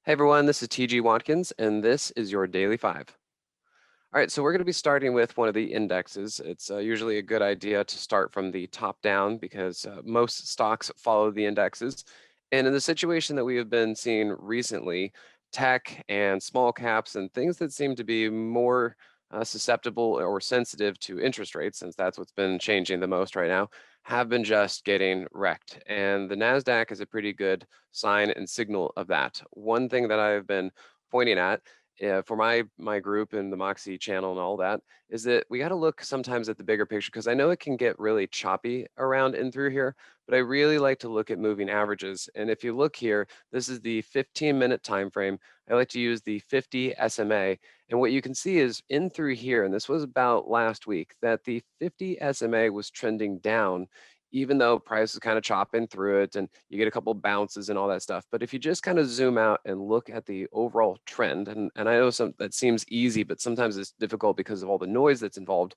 Hey everyone, this is TG Watkins, and this is your Daily 5. All right, so we're going to be starting with one of the indexes. It's usually a good idea to start from the top down because most stocks follow the indexes. And in the situation that we have been seeing recently, tech and small caps and things that seem to be more susceptible or sensitive to interest rates, since that's what's been changing the most right now, have been just getting wrecked. And the Nasdaq is a pretty good sign and signal of that. One thing that I've been pointing at for my group and the Moxie channel and all that is that we got to look sometimes at the bigger picture because I know it can get really choppy around and through here, but I really like to look at moving averages. And if you look here, this is the 15-minute time frame. I like to use the 50 SMA, and what you can see is in through here, and this was about last week, that the 50 SMA was trending down even though price is kind of chopping through it and you get a couple bounces and all that stuff. But if you just kind of zoom out and look at the overall trend, and I know that seems easy, but sometimes it's difficult because of all the noise that's involved.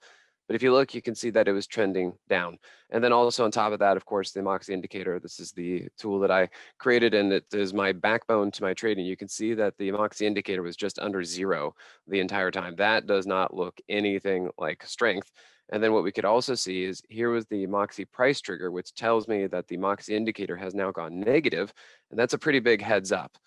But if you look, you can see that it was trending down. And then also on top of that, of course, the Moxie indicator, this is the tool that I created and it is my backbone to my trading. You can see that the Moxie indicator was just under 0 the entire time. That does not look anything like strength. And then what we could also see is here was the Moxie price trigger, which tells me that the Moxie indicator has now gone negative, and that's a pretty big heads up.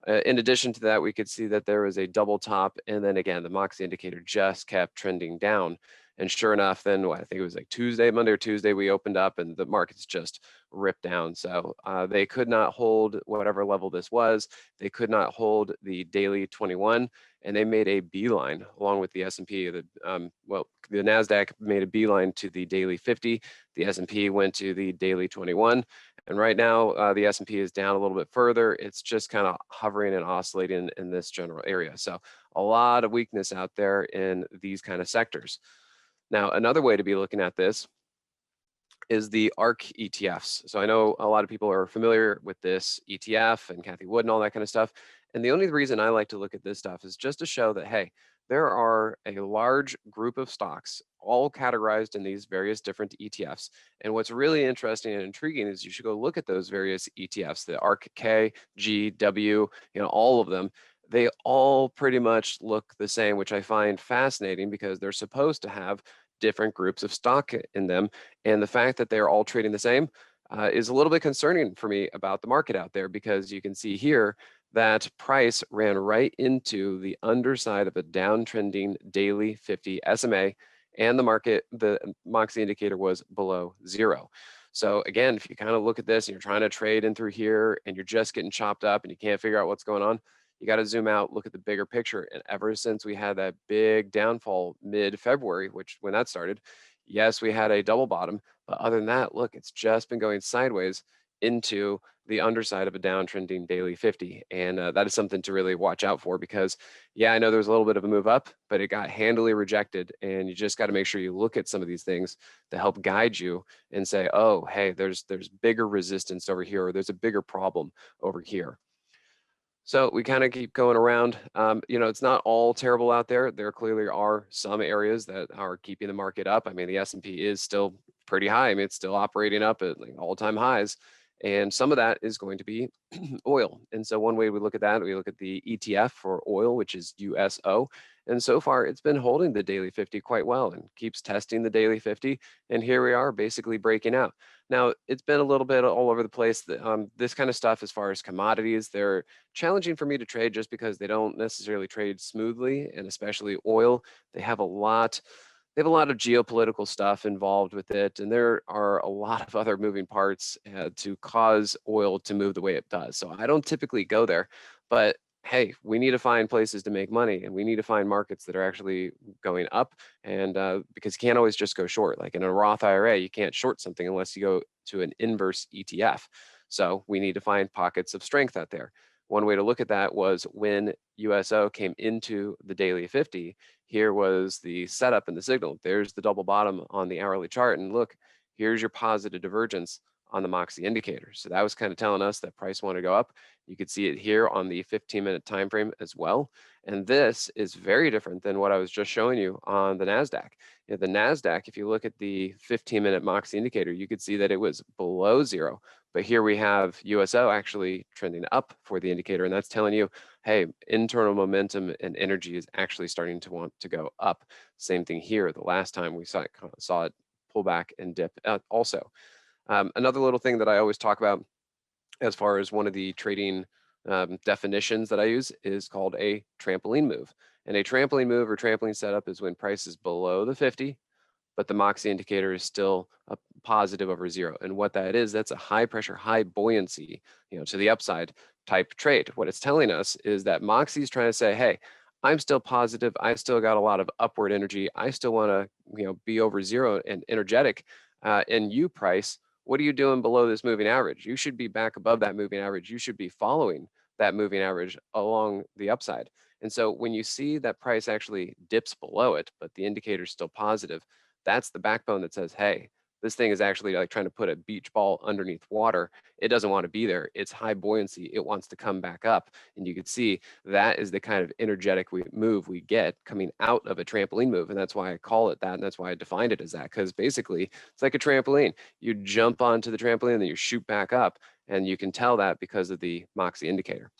In addition to that, we could see that there was a double top, and then again, the Moxie indicator just kept trending down. And sure enough, then I think it was like Monday or Tuesday, we opened up and the markets just ripped down. So they could not hold whatever level this was. They could not hold the daily 21, and they made a beeline along with the S&P. The Nasdaq made a beeline to the daily 50. The S&P went to the daily 21. And right now, the S&P is down a little bit further. It's just kind of hovering and oscillating in this general area. So a lot of weakness out there in these kind of sectors. Now, another way to be looking at this is the ARK ETFs. So I know a lot of people are familiar with this ETF and Kathy Wood and all that kind of stuff. And the only reason I like to look at this stuff is just to show that, hey, there are a large group of stocks all categorized in these various different ETFs. And what's really interesting and intriguing is you should go look at those various ETFs, the ARKG, G, W, all of them. They all pretty much look the same, which I find fascinating because they're supposed to have different groups of stock in them. And the fact that they're all trading the same is a little bit concerning for me about the market out there, because you can see here that price ran right into the underside of a downtrending daily 50 SMA, and the Moxie indicator was below 0. So again, if you kind of look at this and you're trying to trade in through here and you're just getting chopped up and you can't figure out what's going on, you got to zoom out, look at the bigger picture. And ever since we had that big downfall mid-February, which when that started, yes, we had a double bottom. But other than that, look, it's just been going sideways into the underside of a downtrending daily 50. And that is something to really watch out for because, yeah, I know there was a little bit of a move up, but it got handily rejected. And you just got to make sure you look at some of these things to help guide you and say, oh, hey, there's bigger resistance over here, or there's a bigger problem over here. So we kind of keep going around. It's not all terrible out there. There clearly are some areas that are keeping the market up. I mean, the S&P is still pretty high. I mean, it's still operating up at like all-time highs. And some of that is going to be oil. And so one way we look at that, we look at the ETF for oil, which is USO. And so far, it's been holding the daily 50 quite well and keeps testing the daily 50. And here we are basically breaking out. Now, it's been a little bit all over the place. This kind of stuff, as far as commodities, they're challenging for me to trade just because they don't necessarily trade smoothly, and especially oil. They have a lot of geopolitical stuff involved with it, and there are a lot of other moving parts to cause oil to move the way it does. So I don't typically go there, but hey, we need to find places to make money, and we need to find markets that are actually going up. And because you can't always just go short. Like in a Roth IRA, you can't short something unless you go to an inverse ETF. So we need to find pockets of strength out there. One way to look at that was when USO came into the daily 50, here was the setup and the signal. There's the double bottom on the hourly chart. And look, here's your positive divergence on the MOXY indicator. So that was kind of telling us that price wanted to go up. You could see it here on the 15-minute time frame as well. And this is very different than what I was just showing you on the Nasdaq. The Nasdaq, if you look at the 15-minute MOXY indicator, you could see that it was below zero. But here we have USO actually trending up for the indicator, and that's telling you, hey, internal momentum and energy is actually starting to want to go up. Same thing here. The last time we saw it pull back and dip also. Another little thing that I always talk about as far as one of the trading definitions that I use is called a trampoline move. And a trampoline move or trampoline setup is when price is below the 50, but the MOXY indicator is still a positive over zero. And what that is, that's a high pressure, high buoyancy, to the upside type trade. What it's telling us is that MOXY is trying to say, hey, I'm still positive. I still got a lot of upward energy. I still want to, be over zero and energetic. And you, price, what are you doing below this moving average? You should be back above that moving average. You should be following that moving average along the upside. And so when you see that price actually dips below it, but the indicator is still positive, that's the backbone that says, hey, this thing is actually like trying to put a beach ball underneath water. It doesn't want to be there. It's high buoyancy. It wants to come back up. And you can see that is the kind of energetic move we get coming out of a trampoline move. And that's why I call it that. And that's why I defined it as that, because basically it's like a trampoline. You jump onto the trampoline and then you shoot back up. And you can tell that because of the MOXY indicator.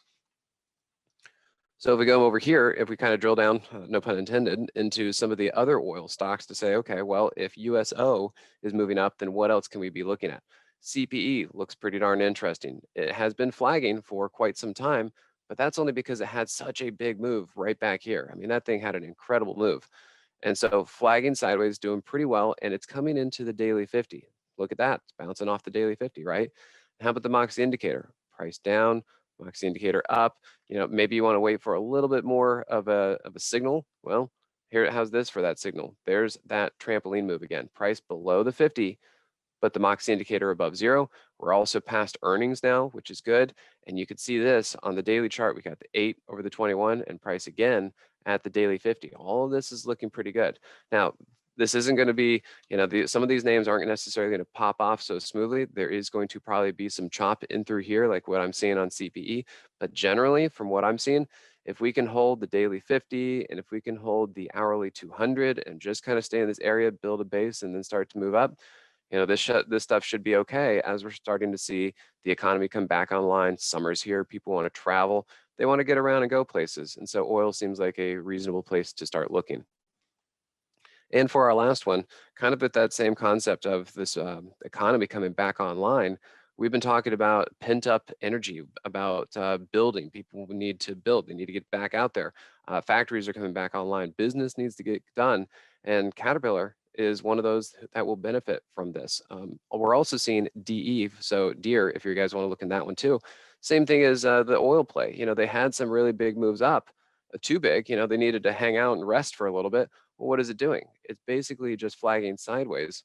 So if we go over here, if we kind of drill down, no pun intended, into some of the other oil stocks to say, okay, well, if USO is moving up, then what else can we be looking at? CPE looks pretty darn interesting. It has been flagging for quite some time, but that's only because it had such a big move right back here. I mean, that thing had an incredible move. And so flagging sideways, doing pretty well, and it's coming into the daily 50. Look at that, it's bouncing off the daily 50, right? How about the MOXY indicator? Price down, MOXY indicator up. Maybe you want to wait for a little bit more of a signal. Well, how's this for that signal? There's that trampoline move again. Price below the 50, but the MOXY indicator above zero. We're also past earnings now, which is good. And you can see this on the daily chart. We got the 8 over the 21 and price again at the daily 50. All of this is looking pretty good. Now, this isn't going to be, some of these names aren't necessarily going to pop off so smoothly. There is going to probably be some chop in through here, like what I'm seeing on CPE. But generally, from what I'm seeing, if we can hold the daily 50 and if we can hold the hourly 200 and just kind of stay in this area, build a base and then start to move up, this stuff should be okay as we're starting to see the economy come back online. Summer's here, people want to travel, they want to get around and go places. And so oil seems like a reasonable place to start looking. And for our last one, kind of with that same concept of this economy coming back online, we've been talking about pent up energy, about building. People need to build, they need to get back out there. Factories are coming back online, business needs to get done. And Caterpillar is one of those that will benefit from this. We're also seeing DE, so Deere, if you guys want to look in that one too. Same thing as the oil play. They had some really big moves up, too big. They needed to hang out and rest for a little bit. Well, what is it doing? It's basically just flagging sideways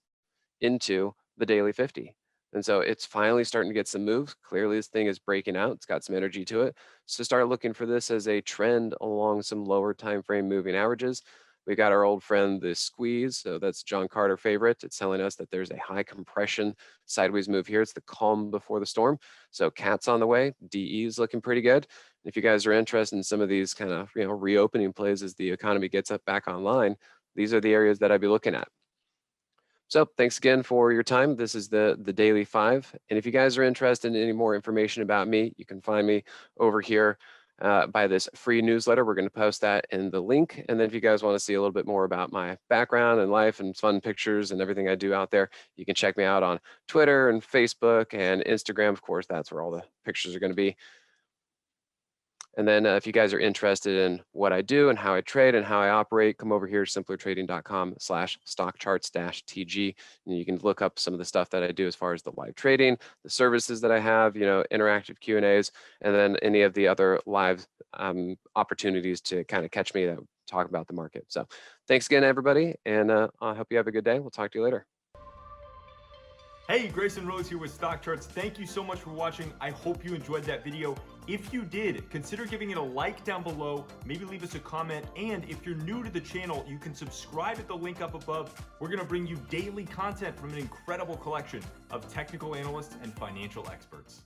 into the daily 50. And so it's finally starting to get some moves. Clearly, this thing is breaking out. It's got some energy to it. So start looking for this as a trend along some lower time frame moving averages. We got our old friend, the squeeze. So that's John Carter favorite. It's telling us that there's a high compression sideways move here. It's the calm before the storm. So cat's on the way. DE is looking pretty good. If you guys are interested in some of these kind of reopening plays as the economy gets up back online, these are the areas that I'd be looking at. So thanks again for your time. This is the Daily 5. And if you guys are interested in any more information about me, you can find me over here by this free newsletter. We're going to post that in the link. And then if you guys want to see a little bit more about my background and life and fun pictures and everything I do out there, you can check me out on Twitter and Facebook and Instagram. Of course, that's where all the pictures are going to be. And then if you guys are interested in what I do and how I trade and how I operate, come over here, simplertrading.com/stockcharts-TG. And you can look up some of the stuff that I do as far as the live trading, the services that I have, interactive Q&As, and then any of the other live opportunities to kind of catch me to talk about the market. So thanks again, everybody. And I hope you have a good day. We'll talk to you later. Hey, Grayson Rose here with StockCharts. Thank you so much for watching. I hope you enjoyed that video. If you did, consider giving it a like down below, maybe leave us a comment, and if you're new to the channel, you can subscribe at the link up above. We're gonna bring you daily content from an incredible collection of technical analysts and financial experts.